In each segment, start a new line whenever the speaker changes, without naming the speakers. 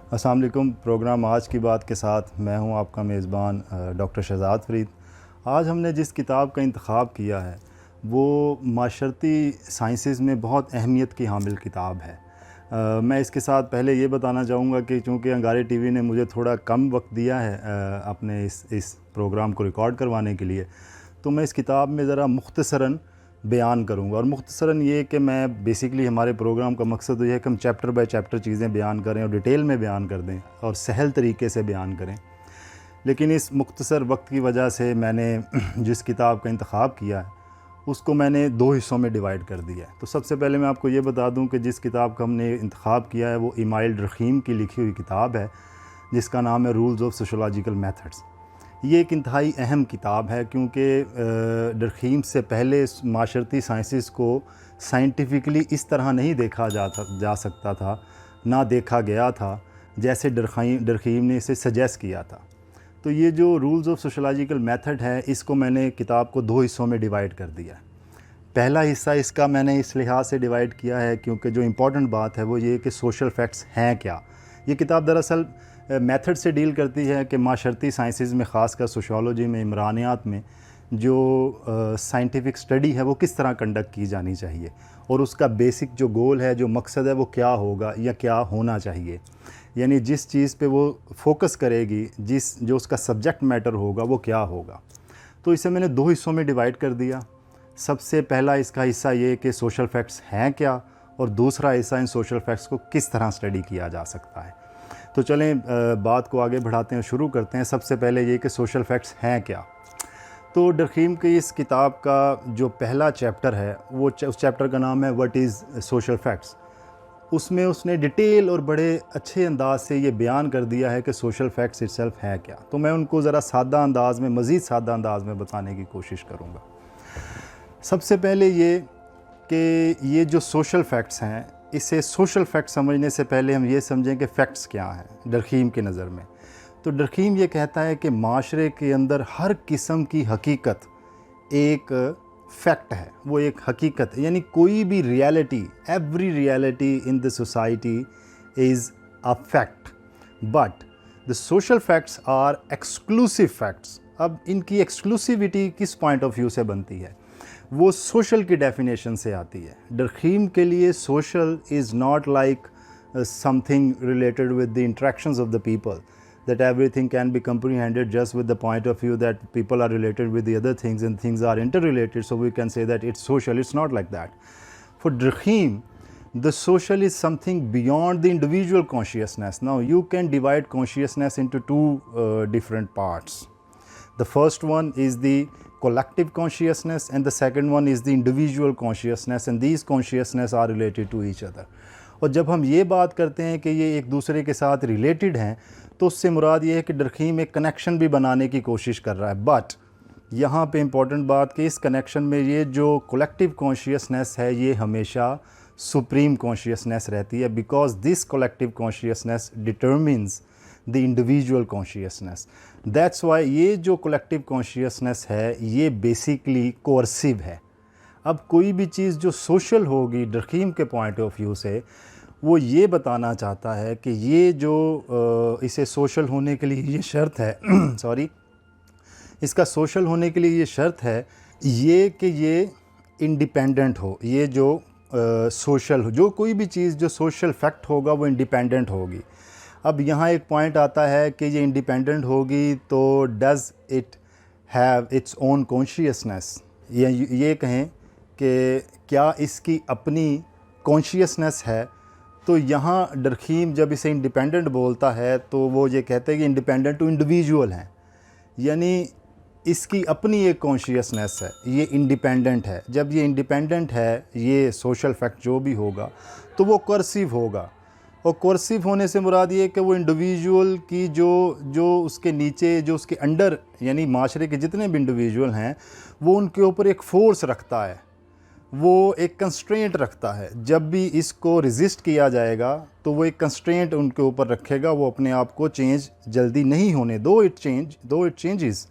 अस्सलाम वालेकुम। प्रोग्राम आज की बात के साथ मैं हूं आपका मेज़बान डॉक्टर शहजाद फ़रीद। आज हमने जिस किताब का इंतख़ाब किया है वो माशरती साइंसेस में बहुत अहमियत की हामिल किताब है। मैं इसके साथ पहले ये बताना चाहूँगा कि चूँकि अंगारे टीवी ने मुझे थोड़ा कम वक्त दिया है अपने इस प्रोग्राम को रिकॉर्ड करवाने के लिए, तो मैं इस किताब में ज़रा मुख्तसरन बयान करूँगा। और मुख्तसरन ये कि मैं बेसिकली हमारे प्रोग्राम का मकसद ये है कि हम चैप्टर बाय चैप्टर चीज़ें बयान करें और डिटेल में बयान कर दें और सहल तरीके से बयान करें। लेकिन इस मुख्तसर वक्त की वजह से मैंने जिस किताब का इंतख़ाब किया है उसको मैंने 2 हिस्सों में डिवाइड कर दिया है। तो सबसे पहले मैं आपको ये बता दूं कि जिस किताब का हमने इंतख़ाब किया है वो इमाइल रखीम की लिखी हुई किताब है जिसका नाम है रूल्स ऑफ सोशोलॉजिकल मेथड्स। ये एक इंतहाई अहम किताब है क्योंकि डरखीम से पहले माशरती साइंसेस को साइंटिफिकली इस तरह नहीं देखा जा सकता था, ना देखा गया था जैसे डरखीम ने इसे सजेस्ट किया था। तो ये जो रूल्स ऑफ सोशोलॉजिकल मेथड है इसको मैंने किताब को 2 हिस्सों में डिवाइड कर दिया है। पहला हिस्सा इसका मैंने इस लिहाज से डिवाइड किया है क्योंकि जो इम्पोर्टेंट बात है वो ये कि सोशल फैक्ट्स हैं क्या। ये किताब दरअसल मेथड से डील करती है कि माशरती साइंसेस में, ख़ासकर सोशियोलॉजी में, इमरानियात में जो साइंटिफिक स्टडी है वो किस तरह कंडक्ट की जानी चाहिए और उसका बेसिक जो गोल है, जो मकसद है वो क्या होगा या क्या होना चाहिए। यानी जिस चीज़ पे वो फोकस करेगी, जो उसका सब्जेक्ट मैटर होगा वो क्या होगा। तो इसे मैंने 2 हिस्सों में डिवाइड कर दिया। सबसे पहला इसका हिस्सा ये कि सोशल फैक्ट्स हैं क्या, और दूसरा हिस्सा इन सोशल फैक्ट्स को किस तरह स्टडी किया जा सकता है। तो चलें बात को आगे बढ़ाते हैं, शुरू करते हैं। सबसे पहले ये कि सोशल फैक्ट्स हैं क्या। तो डरखीम की इस किताब का जो पहला चैप्टर है वो उस चैप्टर का नाम है व्हाट इज़ सोशल फैक्ट्स। उसमें उसने डिटेल और बड़े अच्छे अंदाज से ये बयान कर दिया है कि सोशल फैक्ट्स इटसेल्फ है क्या। तो मैं उनको ज़रा सादा अंदाज में, मज़ीद सादा अंदाज में बताने की कोशिश करूँगा। सबसे पहले ये कि ये जो सोशल फैक्ट्स हैं, इसे सोशल फैक्ट समझने से पहले हम ये समझें कि फ़ैक्ट्स क्या हैं डरखीम की नज़र में। तो डरखीम ये कहता है कि माशरे के अंदर हर किस्म की हकीकत एक फैक्ट है, वो एक हकीकत है। यानी कोई भी reality, every reality in the society is a fact, but the social facts are exclusive facts. अब इनकी एक्सक्लूसिविटी किस पॉइंट ऑफ व्यू से बनती है, वो सोशल की डेफिनेशन से आती है। डरखीम के लिए social is not like something related with the interactions of the people, that everything can be comprehended just with the point of view that people are related with the other things and things are interrelated, so we can say that it's social. It's not like that. For Durkheim, the social is something beyond the individual consciousness. Now you can divide consciousness into two different parts. The first one is the collective consciousness and the second one is the individual consciousness, and these consciousness are related to each other. और जब हम ये बात करते हैं कि ये एक दूसरे के साथ रिलेटेड हैं तो उससे मुराद ये है कि डरखीम एक कनेक्शन भी बनाने की कोशिश कर रहा है। बट यहाँ पे इम्पॉर्टेंट बात कि इस कनेक्शन में ये जो कलेक्टिव कॉन्शियसनेस है ये हमेशा सुप्रीम कॉन्शियसनेस रहती है, because this collective consciousness determines the individual consciousness. That's why ये जो कलेक्टिव कॉन्शियसनेस है ये बेसिकली कोर्सिव है। अब कोई भी चीज़ जो सोशल होगी डरखीम के पॉइंट ऑफ व्यू से, वो ये बताना चाहता है कि ये जो इसे सोशल होने के लिए ये शर्त है सॉरी, इसका सोशल होने के लिए ये शर्त है ये कि ये इंडिपेंडेंट हो। ये जो सोशल हो, जो कोई भी चीज़ जो सोशल फैक्ट होगा वो इंडिपेंडेंट होगी। अब यहाँ एक पॉइंट आता है कि ये इंडिपेंडेंट होगी तो does it have its own consciousness, ये कहें कि क्या इसकी अपनी कॉन्शियसनेस है। तो यहाँ डरखीम जब इसे इंडिपेंडेंट बोलता है तो वो ये कहते हैं कि इंडिपेंडेंट टू इंडिविजुअल हैं, यानी इसकी अपनी एक कॉन्शियसनेस है, ये इंडिपेंडेंट है। जब ये इंडिपेंडेंट है, ये सोशल फैक्ट जो भी होगा तो वो कोर्सिव होगा। और कोर्सिव होने से मुराद ये कि वो इंडिविजुअल की जो उसके नीचे, जो उसके अंडर, यानी माशरे के जितने भी इंडिविजुअल हैं वो उनके ऊपर एक फ़ोर्स रखता है, वो एक कंस्ट्रेंट रखता है। जब भी इसको रेजिस्ट किया जाएगा तो वो एक कंस्ट्रेंट उनके ऊपर रखेगा, वो अपने आप को चेंज जल्दी नहीं होने, दो it changes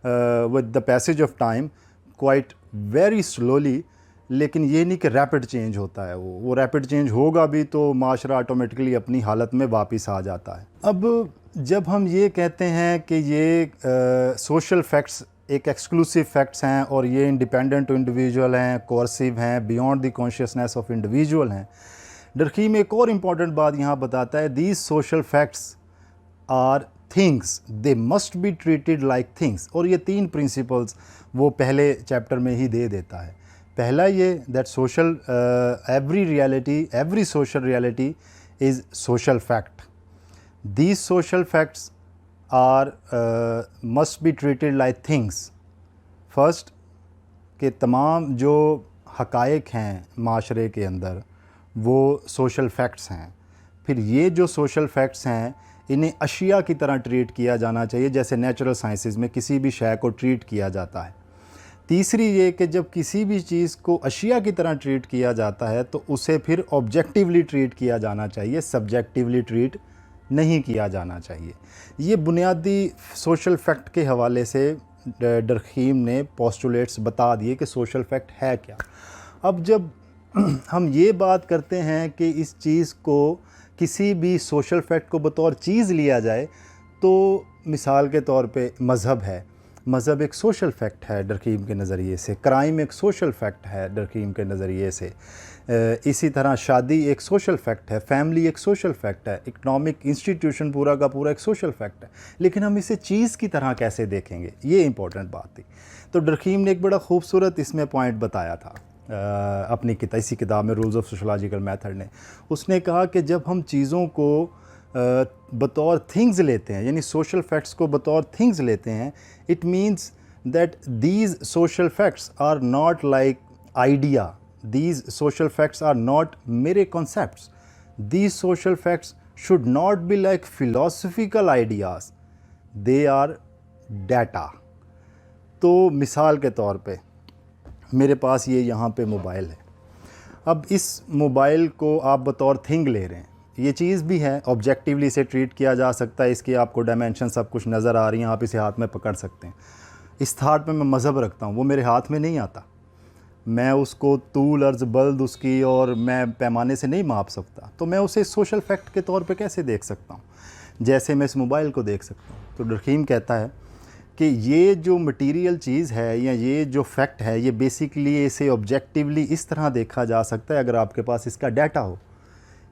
with the passage of time quite very slowly, लेकिन ये नहीं कि रैपिड चेंज होता है। वो रैपिड चेंज होगा भी तो माशरा ऑटोमेटिकली अपनी हालत में वापस आ जाता है। अब जब हम ये कहते हैं कि ये सोशल फैक्ट्स एक एक्सक्लूसिव फैक्ट्स हैं और ये इंडिपेंडेंट इंडिविजुअल हैं, कोर्सिव हैं, beyond the consciousness of individual हैं, डरकीम एक और इम्पॉर्टेंट बात यहाँ बताता है, these social facts are things, they must be treated like things. और ये 3 प्रिंसिपल्स वो पहले चैप्टर में ही दे देता है। पहला ये that social every social reality is social fact. These social facts are must be treated like things. First कि तमाम जो हक़ाइक़ हैं माशरे के अंदर वो सोशल फैक्ट्स हैं। फिर ये जो सोशल फैक्ट्स हैं इन्हें अशिया की तरह ट्रीट किया जाना चाहिए, जैसे नेचुरल साइंसेस में किसी भी शय को ट्रीट किया जाता है। तीसरी ये कि जब किसी भी चीज़ को अशिया की तरह ट्रीट किया जाता है तो उसे फिर ऑब्जेक्टिवली ट्रीट किया जाना चाहिए, सब्जेक्टिवली ट्रीट नहीं किया जाना चाहिए। ये बुनियादी सोशल फैक्ट के हवाले से डरकीम ने पोस्टुलेट्स बता दिए कि सोशल फैक्ट है क्या। अब जब हम ये बात करते हैं कि इस चीज़ को किसी भी सोशल फैक्ट को बतौर चीज़ लिया जाए, तो मिसाल के तौर पे मज़हब है, मज़हब एक सोशल फैक्ट है डरकीम के नज़रिए से, क्राइम एक सोशल फैक्ट है डरकीम के नज़रिए से, इसी तरह शादी एक सोशल फैक्ट है, फैमिली एक सोशल फैक्ट है, इकनॉमिक इंस्टीट्यूशन पूरा का पूरा एक सोशल फैक्ट है। लेकिन हम इसे चीज़ की तरह कैसे देखेंगे, ये इंपॉर्टेंट बात थी। तो डरकीम ने एक बड़ा खूबसूरत इसमें पॉइंट बताया था अपनी इसी किताब में, रूल्स ऑफ सोशलॉजिकल मेथड ने। उसने कहा कि जब हम चीज़ों को बतौर थिंग्स लेते हैं, यानी सोशल फैक्ट्स को बतौर थिंग्स लेते हैं, it means that these social facts are not like idea, these social facts are not mere concepts. These social facts should not be like philosophical ideas, they are data. तो मिसाल के तौर पे मेरे पास ये यहाँ पे मोबाइल है। अब इस मोबाइल को आप बतौर थिंग ले रहे हैं, ये चीज़ भी है, ऑब्जेक्टिवली इसे ट्रीट किया जा सकता है, इसकी आपको डायमेंशन सब कुछ नज़र आ रही हैं, आप इसे हाथ में पकड़ सकते हैं। इस थाट में मैं मज़हब रखता हूँ, वो मेरे हाथ में नहीं आता, मैं उसको तूल अर्ज़ बल्द उसकी और मैं पैमाने से नहीं माप सकता, तो मैं उसे सोशल फैक्ट के तौर पे कैसे देख सकता हूँ, जैसे मैं इस मोबाइल को देख सकता हूँ। तो डरकीम कहता है कि ये जो मटेरियल चीज़ है या ये जो फैक्ट है, ये बेसिकली इसे ऑब्जेक्टिवली इस तरह देखा जा सकता है अगर आपके पास इसका डाटा हो।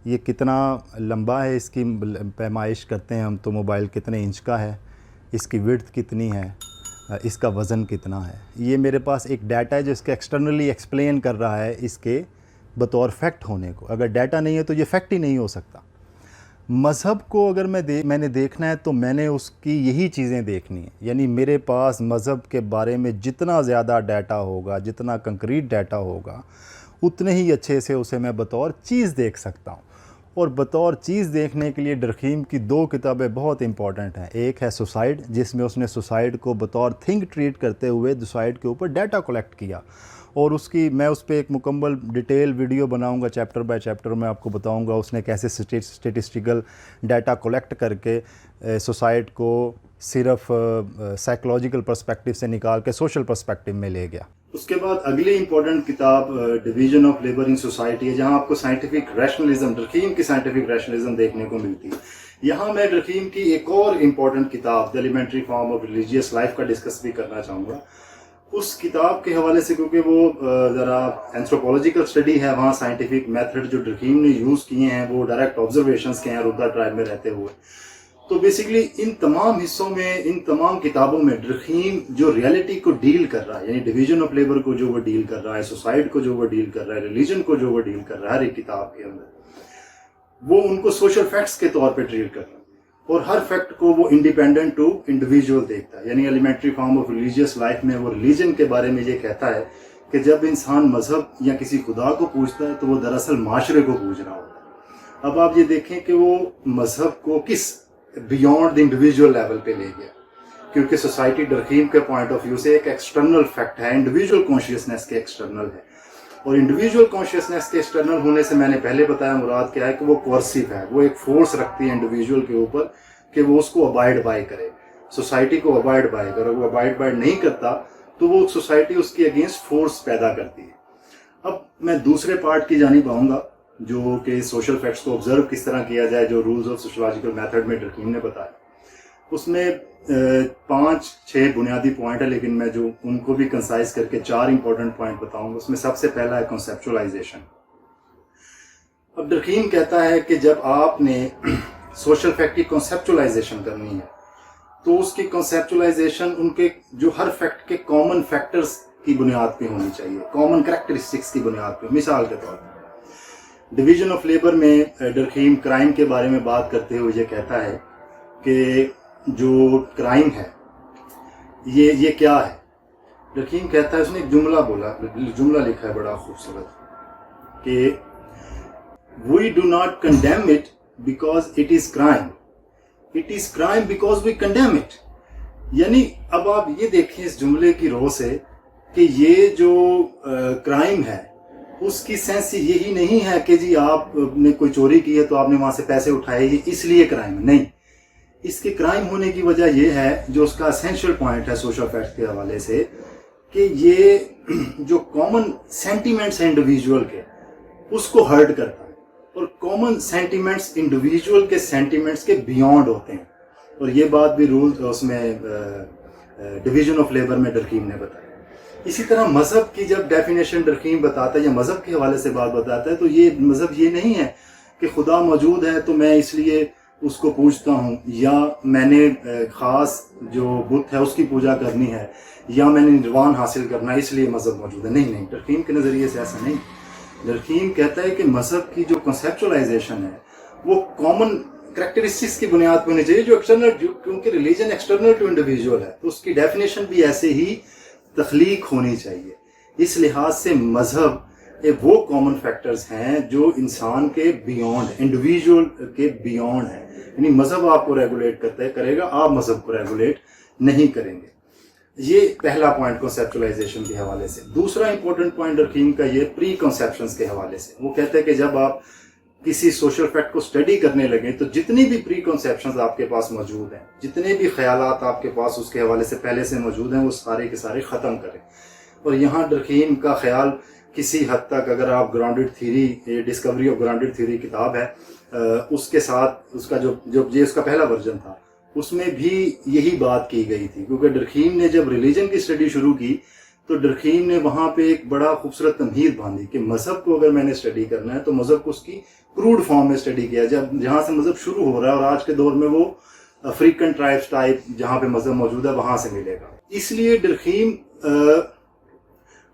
ये कितना लंबा है, इसकी पैमाइश करते हैं हम तो मोबाइल कितने इंच का है, इसकी विड्थ कितनी है, इसका वज़न कितना है, ये मेरे पास एक डाटा है जो इसके एक्सटर्नली एक्सप्लेन कर रहा है इसके बतौर फैक्ट होने को। अगर डाटा नहीं है तो ये फैक्ट ही नहीं हो सकता। मज़हब को अगर मैंने देखना है तो मैंने उसकी यही चीज़ें देखनी है, यानी मेरे पास मज़हब के बारे में जितना ज़्यादा डाटा होगा, जितना कंक्रीट डाटा होगा, उतने ही अच्छे से उसे मैं बतौर चीज़ देख सकता हूँ। और बतौर चीज़ देखने के लिए डरकीम की 2 किताबें बहुत इंपॉर्टेंट हैं। एक है सुसाइड, जिसमें उसने सुसाइड को बतौर थिंग ट्रीट करते हुए सुसाइड के ऊपर डाटा कलेक्ट किया, और उसकी मैं उस पर एक मुकम्मल डिटेल वीडियो बनाऊंगा, चैप्टर बाय चैप्टर में आपको बताऊंगा उसने कैसे स्टेटिस्टिकल डाटा कलेक्ट करके सुसाइड को सिर्फ साइकोलॉजिकल पर्सपेक्टिव से निकाल के सोशल पर्सपेक्टिव में ले गया। उसके बाद अगली इंपॉर्टेंट किताब division of labour in society है, जहां आपको साइंटिफिक रैशनलिज्म, डरकीम की साइंटिफिक रैशनलिज्म देखने को मिलती है। यहाँ मैं डरकीम की एक और इम्पॉर्टेंट किताब the elementary form of religious life का डिस्कस भी करना चाहूँगा। उस किताब के हवाले से, क्योंकि वो ज़रा एंथ्रोपोलॉजिकल स्टडी है, वहाँ साइंटिफिक मेथड जो डरकीम ने यूज़ किए हैं वो डायरेक्ट ऑब्जर्वेशंस के हैं रुद्दा ट्राइब में रहते हुए। तो बेसिकली इन तमाम हिस्सों में, इन तमाम किताबों में डरकीम जो रियलिटी को डील कर रहा है, यानी डिवीजन ऑफ लेबर को जो वो डील कर रहा है, सुसाइड को जो वो डील कर रहा है, रिलीजन को जो वो डील कर रहा है, हर एक किताब के अंदर वो उनको सोशल फैक्ट्स के तौर पे ट्रीट कर रहा है, और हर फैक्ट को वो इंडिपेंडेंट टू इंडिविजुअल देखता है। यानी elementary form of religious life में वो रिलीजन के बारे में ये कहता है कि जब इंसान मजहब या किसी खुदा को पूछता है तो वो दरअसल माशरे को पूछ रहा होता है। अब आप ये देखें कि वो मजहब को किस बियॉन्ड द इंडिविजुअल लेवल पे ले गया, क्योंकि सोसाइटी डरकीम के पॉइंट ऑफ व्यू से एक एक्सटर्नल फैक्ट है, इंडिविजुअल कॉन्शियसनेस के एक्सटर्नल है। और इंडिविजुअल कॉन्शियसनेस के एक्सटर्नल होने से मैंने पहले बताया मुराद क्या है कि वो कोर्सिव है, वो एक फोर्स रखती है इंडिविजुअल के ऊपर कि वो उसको अबाइड बाय करे, सोसाइटी को अबाइड बाय करे। वो अबाइड बाय नहीं करता तो वो सोसाइटी उसके अगेंस्ट फोर्स पैदा करती है। अब मैं दूसरे पार्ट की जानिब आऊँगा, जो कि सोशल फैक्ट्स को ऑब्जर्व किस तरह किया जाए, जो रूल्स ऑफ सोशलॉजिकल मेथड में डरकीम ने बताया। उसमें 5-6 बुनियादी पॉइंट है, लेकिन मैं जो उनको भी कंसाइज करके 4 इंपॉर्टेंट पॉइंट बताऊंगा। उसमें सबसे पहला है कॉन्सेप्चुअलाइजेशन। अब डरकीम कहता है कि जब आपने सोशल फैक्ट की कॉन्सेप्चुअलाइजेशन करनी है तो उसकी कॉन्सेप्चुअलाइजेशन उनके जो हर फैक्ट के कॉमन फैक्टर्स की बुनियाद पे होनी चाहिए, कॉमन करैक्टरिस्टिक्स की बुनियाद पे। मिसाल के तौर पर डिवीजन ऑफ लेबर में डरकीम क्राइम के बारे में बात करते हुए ये कहता है कि जो क्राइम है ये क्या है। डरकीम कहता है, उसने एक जुमला लिखा है बड़ा खूबसूरत कि we do not condemn it because it is crime, it is crime because we condemn it. यानी अब आप ये देखें इस जुमले की रो से कि ये जो क्राइम है उसकी सेंस यही नहीं है कि जी आपने कोई चोरी की है तो आपने वहां से पैसे उठाए, ये इसलिए क्राइम है। नहीं, इसके क्राइम होने की वजह यह है, जो उसका एसेंशियल पॉइंट है सोशल फैक्ट के हवाले से, कि ये जो कॉमन सेंटीमेंट्स हैं इंडिविजुअल के, उसको हर्ट करता है। और कॉमन सेंटीमेंट्स इंडिविजुअल के सेंटीमेंट्स के बियॉन्ड होते हैं। और ये बात भी रूल उसमें डिवीजन ऑफ लेबर में डरकीम ने बताया। इसी तरह मज़हब की जब डेफिनेशन डरकीम बताता है या मज़हब के हवाले से बात बताता है, तो ये मज़हब ये नहीं है कि खुदा मौजूद है तो मैं इसलिए उसको पूजता हूँ, या मैंने ख़ास जो बुत है उसकी पूजा करनी है, या मैंने निर्वाण हासिल करना है इसलिए मज़हब मौजूद है। नहीं, डरकीम के नज़रिए से ऐसा नहीं। डरकीम कहता है कि मज़हब की जो कॉन्सेप्चुअलाइजेशन है वो कॉमन करैक्टरिस्टिक्स की बुनियाद पर होनी चाहिए, जो एक्सटर्नल, क्योंकि रिलीजन एक्सटर्नल टू इंडिविजुअल है तो उसकी डेफिनेशन भी ऐसे ही तख्लीक होनी चाहिए। इस लिहाज से मज़हब वो कॉमन फैक्टर्स हैं जो इंसान के बियॉन्ड, इंडिविजुअल के बियॉन्ड हैं। यानी मज़हब आपको रेगुलेट करेगा, आप मज़हब को रेगुलेट नहीं करेंगे। ये पहला पॉइंट कॉन्सेप्चुअलाइजेशन के हवाले से। दूसरा इंपॉर्टेंट पॉइंट रकीम का ये प्री कॉन्सेप्शंस के हवाले से। वो कहते हैं कि जब आप किसी सोशल फैक्ट को स्टडी करने लगे तो जितनी भी प्री कॉन्सेप्शंस आपके पास मौजूद हैं, जितने भी ख्यालात आपके पास उसके हवाले से पहले से मौजूद हैं, वो सारे के सारे ख़त्म करें। और यहाँ डरकीम का ख्याल किसी हद तक, अगर आप grounded theory, discovery of grounded theory किताब है, उसके साथ उसका जो ये उसका पहला वर्जन था, उसमें भी यही बात की गई थी। क्योंकि डरकीम ने जब रिलीजन की स्टडी शुरू की तो डरकीम ने वहाँ पे एक बड़ा खूबसूरत तमहीद बांधी कि मज़हब को अगर मैंने स्टडी करना है तो मज़हब को उसकी क्रूड फॉर्म में स्टडी किया, जब जहाँ से मज़हब शुरू हो रहा है, और आज के दौर में वो अफ्रीकन ट्राइब्स टाइप जहाँ पे मज़हब मौजूद है वहाँ से मिलेगा। इसलिए डरकीम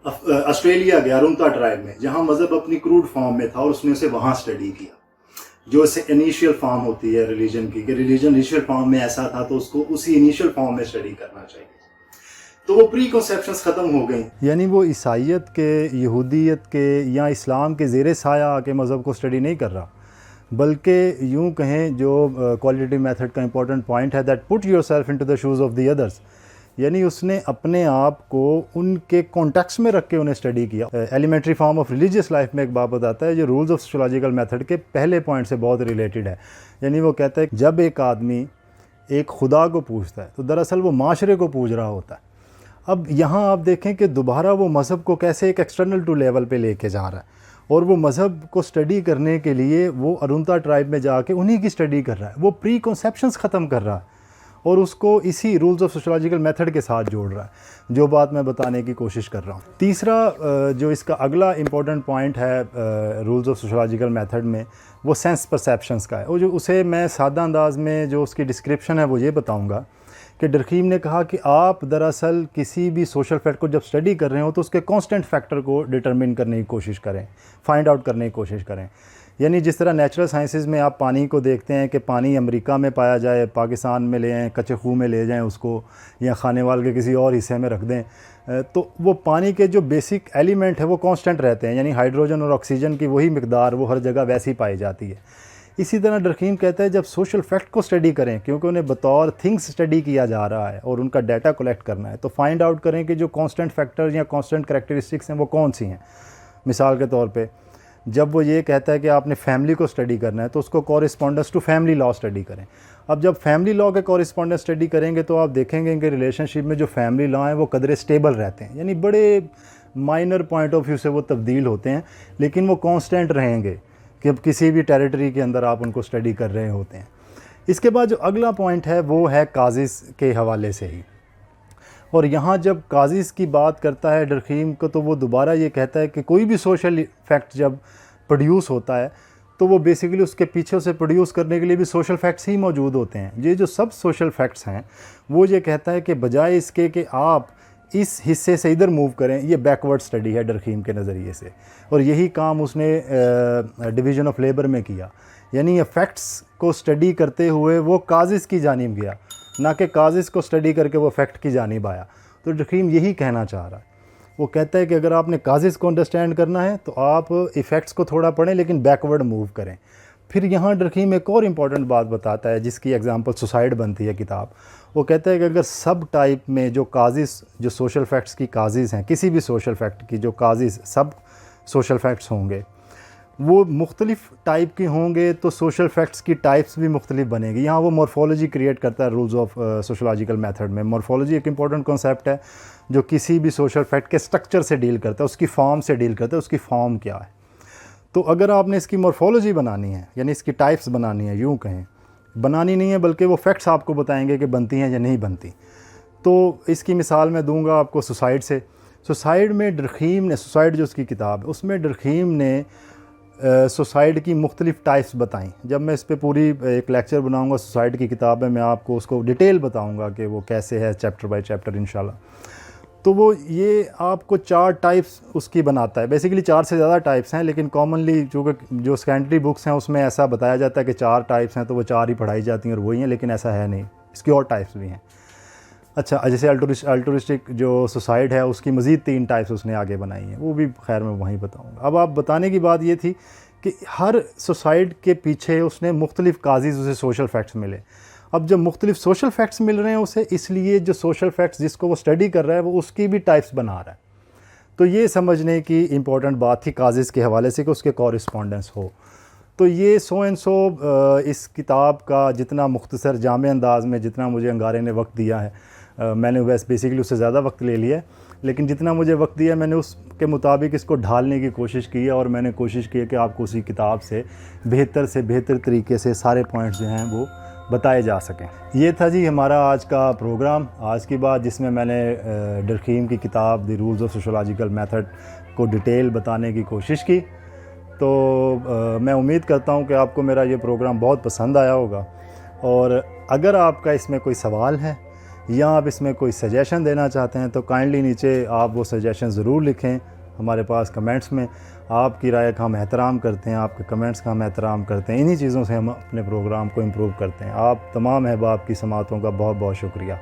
ऑस्ट्रेलिया गया, रुंता ट्राइब में, जहाँ मज़हब अपनी क्रूड फॉर्म में था, और उसने उसे वहाँ स्टडी किया, जो इनिशियल फॉर्म होती है रिलीजन की, कि रिलीजन इनिशियल फॉर्म में ऐसा था तो उसको उसी इनिशियल फॉर्म में स्टडी करना चाहिए। तो वो प्री कॉन्सेप्शंस ख़त्म हो गई। यानी वो ईसाइयत के, यहूदियत के या इस्लाम के ज़ेरे साया आके मज़हब को स्टडी नहीं कर रहा, बल्कि यूँ कहें जो क्वालिटेटिव मेथड का इंपॉर्टेंट पॉइंट है, that put yourself into the shoes of the others. यानी उसने अपने आप को उनके कॉन्टेक्स्ट में रख के उन्हें स्टडी किया। Elementary form of religious life में एक बात बताता है जो रूल्स ऑफ सोशियोलॉजिकल मेथड के पहले पॉइंट से बहुत रिलेटेड है। यानी वो कहता है जब एक आदमी एक खुदा को पूजता है तो दरअसल वो माशरे को पूज रहा होता है। अब यहाँ आप देखें कि दोबारा वो मज़हब को कैसे एक एक्सटर्नल टू लेवल पे लेके जा रहा है, और वो मज़हब को स्टडी करने के लिए वो अरुंता ट्राइब में जाके उन्हीं की स्टडी कर रहा है। वो प्री कॉन्सेप्शंस ख़त्म कर रहा है और उसको इसी रूल्स ऑफ सोशियोलॉजिकल मेथड के साथ जोड़ रहा है, जो बात मैं बताने की कोशिश कर रहा हूँ। तीसरा जो इसका अगला इम्पॉर्टेंट पॉइंट है रूल्स ऑफ सोशियोलॉजिकल मेथड में, वो सेंस परसेप्शंस का है। और जो उसे मैं सादा अंदाज में जो उसकी डिस्क्रिप्शन है वो ये बताऊँगा कि डरकीम ने कहा कि आप दरअसल किसी भी सोशल फैक्ट को जब स्टडी कर रहे हो तो उसके कांस्टेंट फैक्टर को डिटरमिन करने की कोशिश करें, फाइंड आउट करने की कोशिश करें। यानी जिस तरह नेचुरल साइंसेस में आप पानी को देखते हैं कि पानी अमेरिका में पाया जाए, पाकिस्तान में ले आएँ, कच्चे खूह में ले जाएं उसको, या खानेवाल के किसी और हिस्से में रख दें, तो वो पानी के जो बेसिक एलिमेंट है वो कांस्टेंट रहते हैं। यानी हाइड्रोजन और ऑक्सीजन की वही मिकदार वो हर जगह वैसी पाई जाती है। इसी तरह डरकीम कहता है जब सोशल फैक्ट को स्टडी करें, क्योंकि उन्हें बतौर थिंग्स स्टडी किया जा रहा है और उनका डाटा कलेक्ट करना है, तो फाइंड आउट करें कि जो कांस्टेंट फैक्टर या कांस्टेंट करैक्टरिस्टिक्स हैं वो कौन सी हैं। मिसाल के तौर पे जब वो ये कहता है कि आपने फैमिली को स्टडी करना है तो उसको correspondence to family law study करें। अब जब फैमिली लॉ के कॉरिस्पॉन्डेंस स्टडी करेंगे तो आप देखेंगे कि रिलेशनशिप में जो फैमिली लॉ हैं वो कदरे स्टेबल रहते हैं, यानी बड़े माइनर पॉइंट ऑफ व्यू से वो तब्दील होते हैं, लेकिन वो कांस्टेंट रहेंगे कि अब किसी भी टेरिटरी के अंदर आप उनको स्टडी कर रहे होते हैं। इसके बाद जो अगला पॉइंट है वो है काजिज़ के हवाले से ही। और यहाँ जब काजिज़ की बात करता है डरखीम को, तो वो दोबारा ये कहता है कि कोई भी सोशल फैक्ट जब प्रोड्यूस होता है तो वो बेसिकली उसके पीछे उसे प्रोड्यूस करने के लिए भी सोशल फैक्ट्स ही मौजूद होते हैं। ये जो सब सोशल फैक्ट्स हैं वो ये कहता है कि बजाय इसके कि आप इस हिस्से से इधर मूव करें, ये बैकवर्ड स्टडी है डरखीम के नज़रिए से। और यही काम उसने डिवीज़न ऑफ लेबर में किया, यानी ये फैक्ट्स को स्टडी करते हुए वो काजिज़ की जानिब गया, ना कि काजिज़ को स्टडी करके वो फैक्ट की जानिब आया। तो डरखीम यही कहना चाह रहा है। वो कहता है कि अगर आपने काजिज़ को अंडरस्टैंड करना है तो आप इफ़ेक्ट्स को थोड़ा पढ़ें, लेकिन बैकवर्ड मूव करें। फिर यहाँ डरखीम एक और इम्पॉर्टेंट बात बताता है, जिसकी एग्जांपल सुसाइड बनती है किताब। वो कहता है कि अगर सब टाइप में जो काजिज़, जो सोशल फैक्ट्स की काजिज़ हैं, किसी भी सोशल फैक्ट की जो काजिज़ सब सोशल फैक्ट्स होंगे, वो मुख्तलिफ़ टाइप के होंगे, तो सोशल फैक्ट्स की टाइप्स भी मुख्तलिफ बनेगी। यहाँ वो मॉर्फोलॉजी क्रिएट करता है रूल्स ऑफ सोशलॉजिकल मेथड में। मॉर्फोलॉजी एक इंपॉर्टेंट कॉन्सेप्ट है जो किसी भी सोशल फैक्ट के स्ट्रक्चर से डील करता है, उसकी फॉर्म से डील करता है, उसकी फॉर्म क्या है। तो अगर आपने इसकी मॉर्फोलॉजी बनानी है, यानी इसकी टाइप्स बनानी है, यूँ कहें, बनानी नहीं है बल्कि वो फैक्ट्स आपको बताएंगे कि बनती हैं या नहीं बनती। तो इसकी मिसाल मैं दूंगा आपको सुसाइड से। सुसाइड में डरखीम ने, सुसाइड जो उसकी किताब है उसमें डरखीम ने सुसाइड की मुख्तलिफ़ टाइप्स बताई। जब मैं इस पे पूरी एक लेक्चर बनाऊंगा, सुसाइड की किताब में मैं आपको उसको डिटेल बताऊंगा कि वो कैसे है, चैप्टर बाय चैप्टर इंशाल्लाह। तो वो ये आपको 4 टाइप्स उसकी बनाता है। बेसिकली 4 से ज़्यादा टाइप्स हैं, लेकिन कॉमनली चूँकि जो सेकेंडरी बुक्स हैं उसमें ऐसा बताया जाता है कि 4 टाइप्स हैं, तो वो 4 ही पढ़ाई जाती हैं और वही हैं, लेकिन ऐसा है नहीं, इसकी और टाइप्स भी हैं। अच्छा, जैसे अल्ट्रुइस्टिक जो सुसाइड है उसकी मज़ीद 3 टाइप्स उसने आगे बनाई हैं, वो भी खैर मैं वहीं बताऊँगा। अब आप बताने की बात ये थी कि हर सुसाइड के पीछे उसने मुख्तलिफ़ काजिज़ उसे सोशल फैक्ट्स मिले। अब जब मुख्तलिफ़ सोशल फैक्ट्स मिल रहे हैं उसे, इसलिए जो सोशल फैक्ट्स जिसको वो स्टडी कर रहा है वो उसकी भी टाइप्स बना रहा है। तो ये समझने की इम्पॉर्टेंट बात थी काजिज़ के हवाले से कि उसके कॉरिस्पॉन्डेंस हो। तो ये सो एंड सो इस किताब का जितना मुख्तसर जामे अंदाज़ में जितना मुझे अंगारे ने वक्त दिया है, मैंने वैसे बेसिकली उससे ज़्यादा वक्त ले लिया है, लेकिन जितना मुझे वक्त दिया मैंने उसके मुताबिक इसको ढालने की कोशिश की है। और मैंने कोशिश की है कि आपको उसी किताब से बेहतर तरीके से सारे पॉइंट्स जो हैं वो बताए जा सकें। ये था जी हमारा आज का प्रोग्राम, आज की बात, जिसमें मैंने डरखीम की किताब the rules of sociological method को डिटेल बताने की कोशिश की। तो मैं उम्मीद करता हूँ कि आपको मेरा ये प्रोग्राम बहुत पसंद आया होगा। और अगर आपका इसमें कोई सवाल है या आप इसमें कोई सजेशन देना चाहते हैं तो काइंडली नीचे आप वो सजेशन ज़रूर लिखें हमारे पास कमेंट्स में। आपकी राय का हम एहतराम करते हैं, आपके कमेंट्स का हम एहतराम करते हैं। इन्हीं चीज़ों से हम अपने प्रोग्राम को इम्प्रूव करते हैं। आप तमाम अहबाब की समातों का बहुत बहुत शुक्रिया।